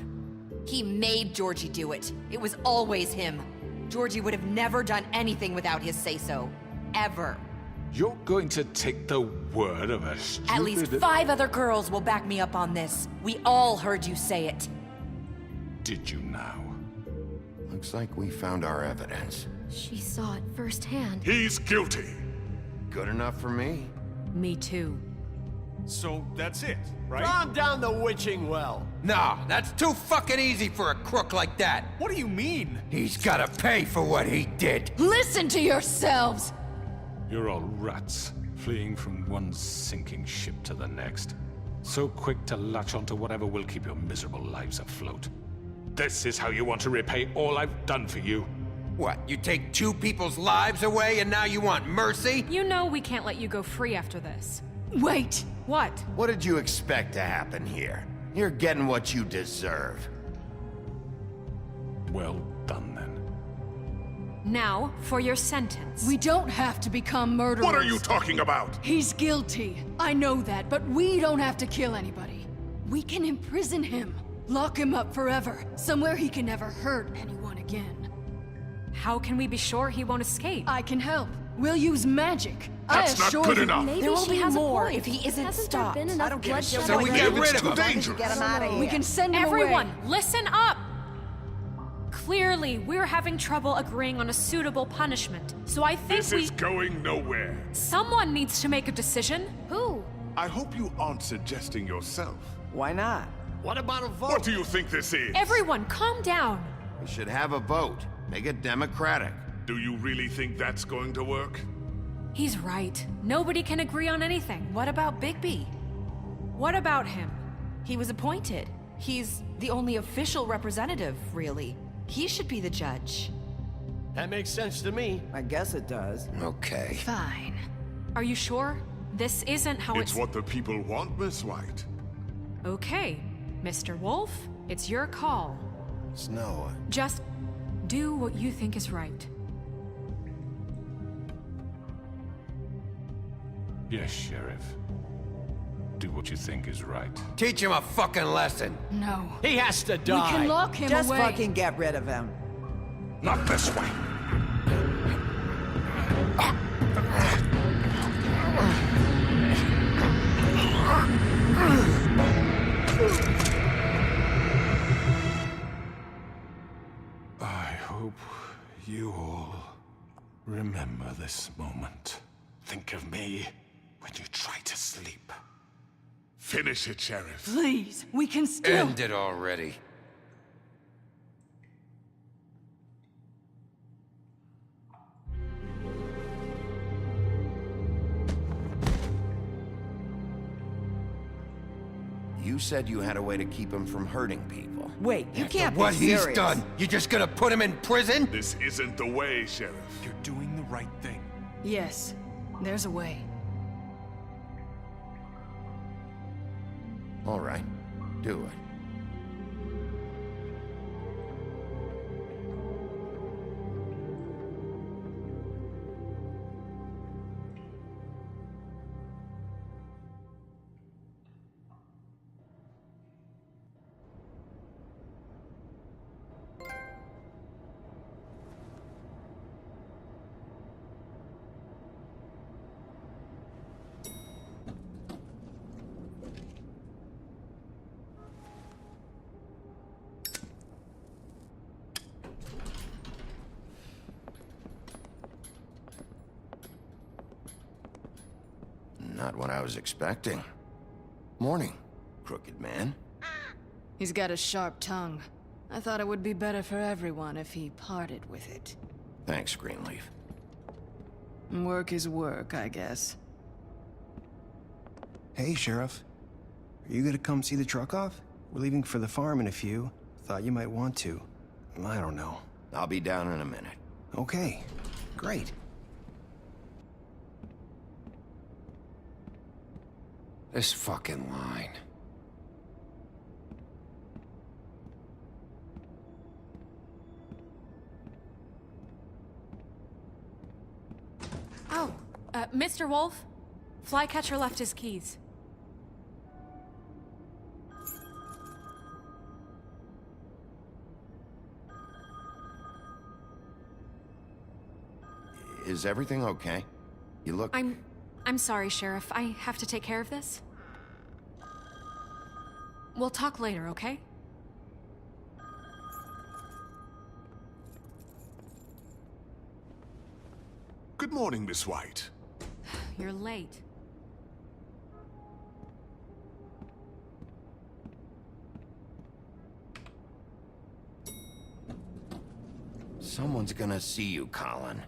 He made Georgie do it. It was always him. Georgie would have never done anything without his say-so. Ever. You're going to take the word of a stupid... At least 5 other girls will back me up on this. We all heard you say it. Did you now? Looks like we found our evidence. She saw it firsthand. He's guilty. Good enough for me. Me too. So that's it, right? Calm down the witching well. No, that's too fucking easy for a crook like that. What do you mean? He's gotta pay for what he did. Listen to yourselves! You're all rats, fleeing from one sinking ship to the next. So quick to latch onto whatever will keep your miserable lives afloat. This is how you want to repay all I've done for you? What, you take 2 people's lives away and now you want mercy? You know we can't let you go free after this. Wait! What? What did you expect to happen here? You're getting what you deserve. Well done, then. Now, for your sentence. We don't have to become murderers. What are you talking about? He's guilty. I know that, but we don't have to kill anybody. We can imprison him. Lock him up forever. Somewhere he can never hurt anyone again. How can we be sure he won't escape? I can help. We'll use magic. That's not good enough. Maybe There will she be has more a point. if he isn't Hasn't stopped. there been enough bloodshed? So we get rid of him. Dangerous. Get him out of here. We can send him Everyone, away. listen up! Clearly, we're having trouble agreeing on a suitable punishment. So I think This is going nowhere. Someone needs to make a decision. Who? I hope you aren't suggesting yourself. Why not? What about a vote? What do you think this is? Everyone, calm down. We should have a vote. Make it democratic. Do you really think that's going to work? He's right. Nobody can agree on anything. What about Bigby? What about him? He was appointed. He's the only official representative, really. He should be the judge. That makes sense to me. I guess it does. Okay. Fine. Are you sure? This isn't how It's what the people want, Miss White. Okay, Mr. Wolf, it's your call. Snow. Just do what you think is right. Yes, Sheriff. Do what you think is right. Teach him a fucking lesson. No. He has to We die. can lock him Just away. fucking get rid of him. Not this way. I hope you all remember this moment. Think of me when you try to sleep. Finish it, Sheriff. Please, we can still... End it already. You said you had a way to keep him from hurting people. Wait, you After can't what be serious. he's done, you just gonna put him in prison? This isn't the way, Sheriff. You're doing the right thing. Yes, there's a way. All right. Do it. Not what I was expecting. Morning, crooked man. He's got a sharp tongue. I thought it would be better for everyone if he parted with it. Thanks, Greenleaf. Work is work, I guess. Hey, Sheriff. Are you gonna come see the truck off? We're leaving for the farm in a few. Thought you might want to. I don't know. I'll be down in a minute. Okay, great. This fucking line. Oh, Mr. Wolf, Flycatcher left his keys. Is everything okay? You look... I'm sorry, Sheriff. I have to take care of this. We'll talk later, okay? Good morning, Miss White. You're late. Someone's gonna see you, Colin.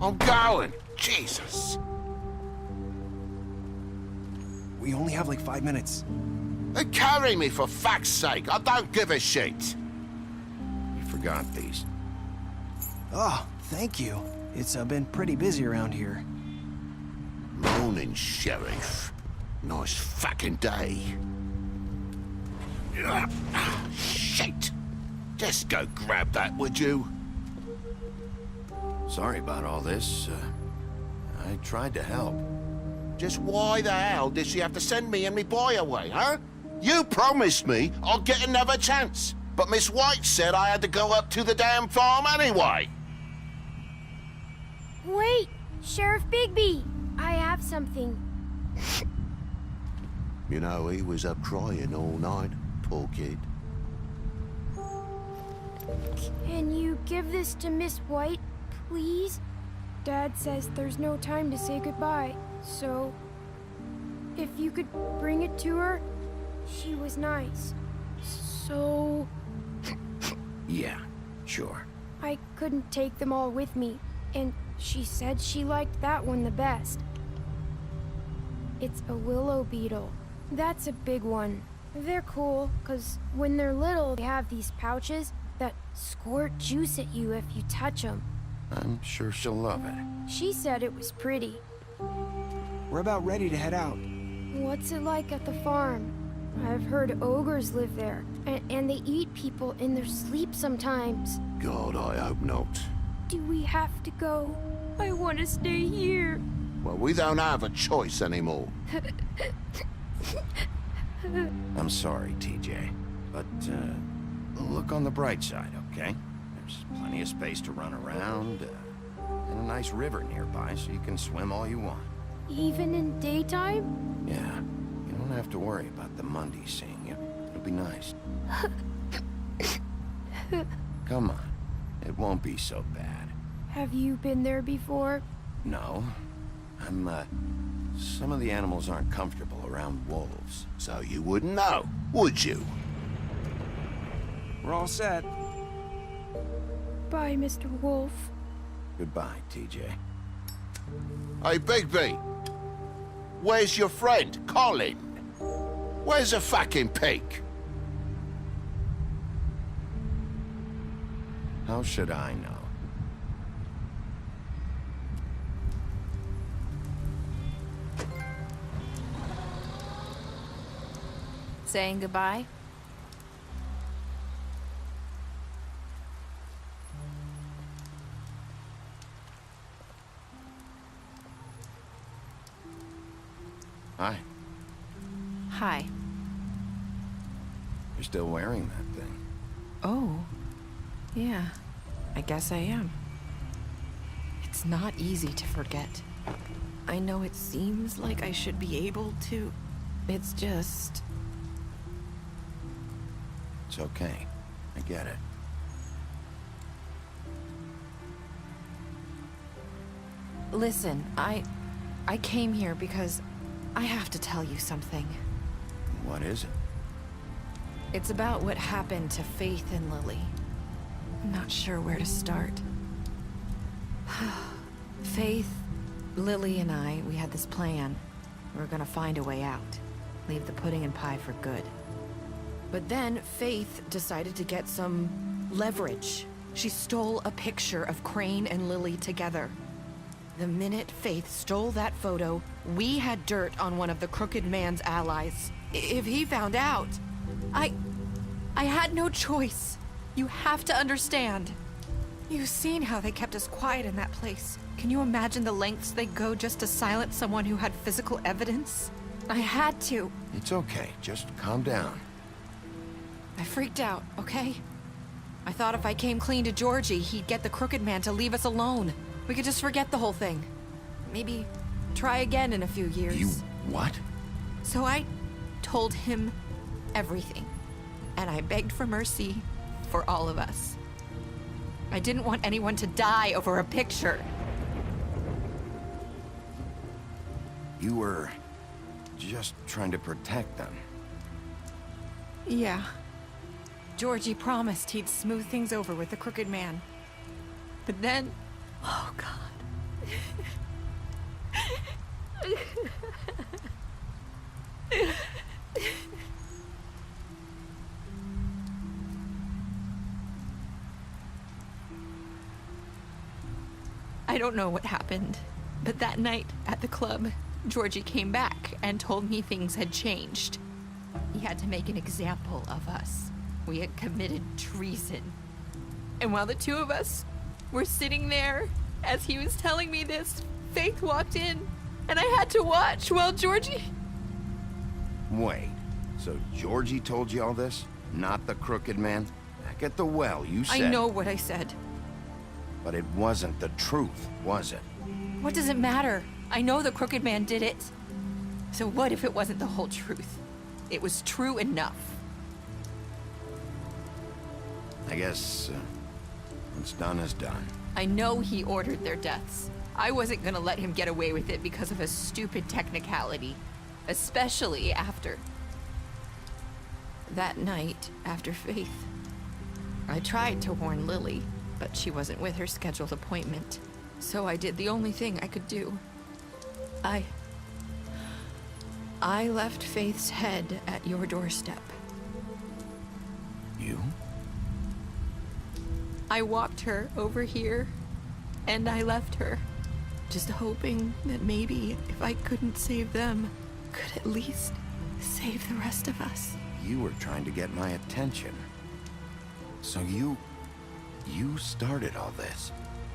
I'm going. Jesus. We only have like 5 minutes. They carry me for fuck's sake. I don't give a shit. You forgot these. Oh, thank you. It's been pretty busy around here. Morning, Sheriff. Nice fucking day. Shit. Just go grab that, would you? Sorry about all this. I tried to help. Just why the hell did she have to send me and me boy away, huh? You promised me I'd get another chance, but Miss White said I had to go up to the damn farm anyway. Wait! Sheriff Bigby! I have something. You know, he was up crying all night, poor kid. Can you give this to Miss White, please? Dad says there's no time to say goodbye, so... if you could bring it to her, she was nice. So... Yeah, sure. I couldn't take them all with me, and she said she liked that one the best. It's a willow beetle. That's a big one. They're cool, 'cause when they're little, they have these pouches that squirt juice at you if you touch them. I'm sure she'll love it. She said it was pretty. We're about ready to head out. What's it like at the farm? I've heard ogres live there, and they eat people in their sleep sometimes. God, I hope not. Do we have to go? I want to stay here. Well, we don't have a choice anymore. I'm sorry, TJ, but look on the bright side, okay? There's plenty of space to run around, and a nice river nearby so you can swim all you want. Even in daytime? Yeah, you don't have to worry about the Mundies seeing you. It'll be nice. Come on, it won't be so bad. Have you been there before? No, some of the animals aren't comfortable around wolves. So you wouldn't know, would you? We're all set. Bye, Mr. Wolf. Goodbye, TJ. Hey, Bigby. Where's your friend, Colin? Where's the fucking pig? How should I know? Saying goodbye? Hi. Hi. You're still wearing that thing. Oh. Yeah. I guess I am. It's not easy to forget. I know it seems like I should be able to. It's just... It's okay. I get it. Listen, I came here because I have to tell you something. What is it? It's about what happened to Faith and Lily. I'm not sure where to start. Faith, Lily and I, we had this plan. We were gonna find a way out. leave the pudding and pie for good. But then Faith decided to get some leverage. She stole a picture of Crane and Lily together. The minute Faith stole that photo, we had dirt on one of the Crooked Man's allies. If he found out, I had no choice. You have to understand. You've seen how they kept us quiet in that place. Can you imagine the lengths they go just to silence someone who had physical evidence? I had to. It's okay. Just calm down. I freaked out, okay? I thought if I came clean to Georgie, he'd get the Crooked Man to leave us alone. We could just forget the whole thing. Maybe try again in a few years. You what? So I told him everything. And I begged for mercy for all of us. I didn't want anyone to die over a picture. You were just trying to protect them. Yeah. Georgie promised he'd smooth things over with the Crooked Man. But then... Oh, God. I don't know what happened, but that night at the club, Georgie came back and told me things had changed. He had to make an example of us. We had committed treason. And while the two of us were sitting there, as he was telling me this, Faith walked in, and I had to watch while Georgie... Wait, so Georgie told you all this? Not the Crooked Man? Back at the well, you said... I know what I said. But it wasn't the truth, was it? What does it matter? I know the Crooked Man did it. So what if it wasn't the whole truth? It was true enough. I guess what's done is done. I know he ordered their deaths. I wasn't gonna let him get away with it because of a stupid technicality. Especially after... that night, after Faith. I tried to warn Lily, but she wasn't with her scheduled appointment. So I did the only thing I could do. I left Faith's head at your doorstep. You? I walked her over here, and I left her, just hoping that maybe if I couldn't save them, could at least save the rest of us. You were trying to get my attention. So you started all this.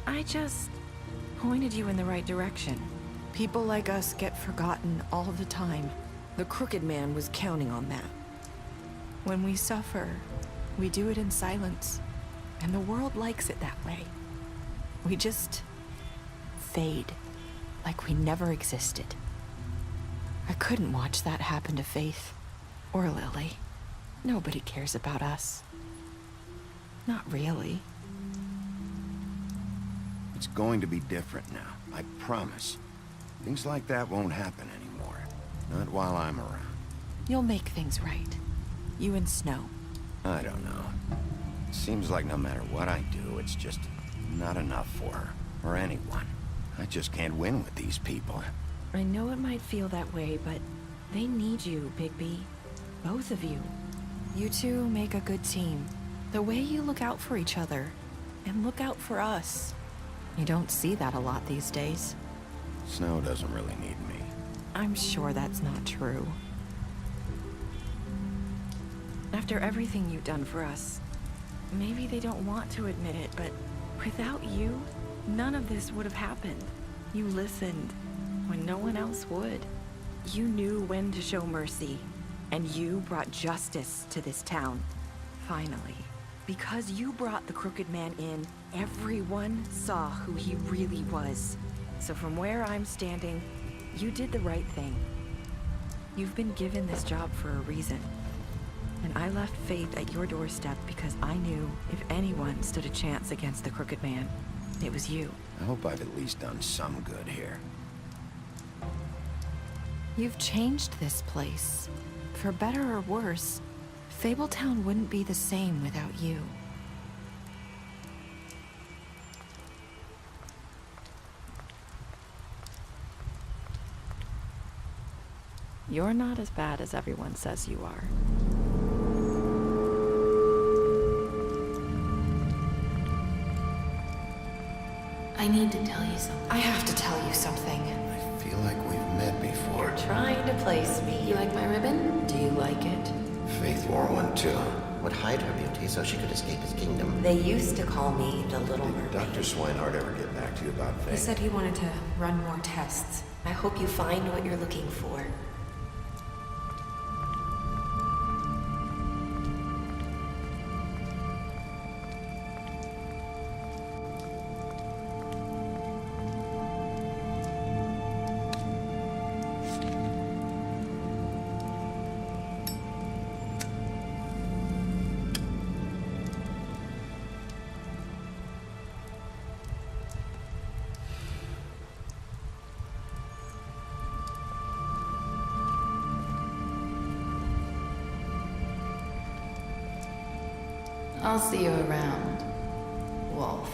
I just pointed you in the right direction. People like us get forgotten all the time. The Crooked Man was counting on that. When we suffer, we do it in silence. And the world likes it that way. We just fade, like we never existed. I couldn't watch that happen to Faith, or Lily. Nobody cares about us. Not really. It's going to be different now, I promise. Things like that won't happen anymore. Not while I'm around. You'll make things right. You and Snow. I don't know. Seems like no matter what I do, it's just not enough for her, or anyone. I just can't win with these people. I know it might feel that way, but they need you, Bigby. Both of you. You two make a good team. The way you look out for each other, and look out for us. You don't see that a lot these days. Snow doesn't really need me. I'm sure that's not true. After everything you've done for us, maybe they don't want to admit it, but without you, none of this would have happened. You listened when no one else would. You knew when to show mercy, and you brought justice to this town. Finally. Because you brought the Crooked Man in, everyone saw who he really was. So from where I'm standing, you did the right thing. You've been given this job for a reason. And I left Faith at your doorstep because I knew if anyone stood a chance against the Crooked Man, it was you. I hope I've at least done some good here. You've changed this place. For better or worse, Fabletown wouldn't be the same without you. You're not as bad as everyone says you are. I need to tell you something. I have to tell you something. I feel like we've met before. You're trying to place me. You like my ribbon? Do you like it? Faith wore one too. Would hide her beauty so she could escape his kingdom. They used to call me the Little Did Mermaid. Dr. Swinehart ever get back to you about Faith? He said he wanted to run more tests. I hope you find what you're looking for. I'll see you around, Wolf.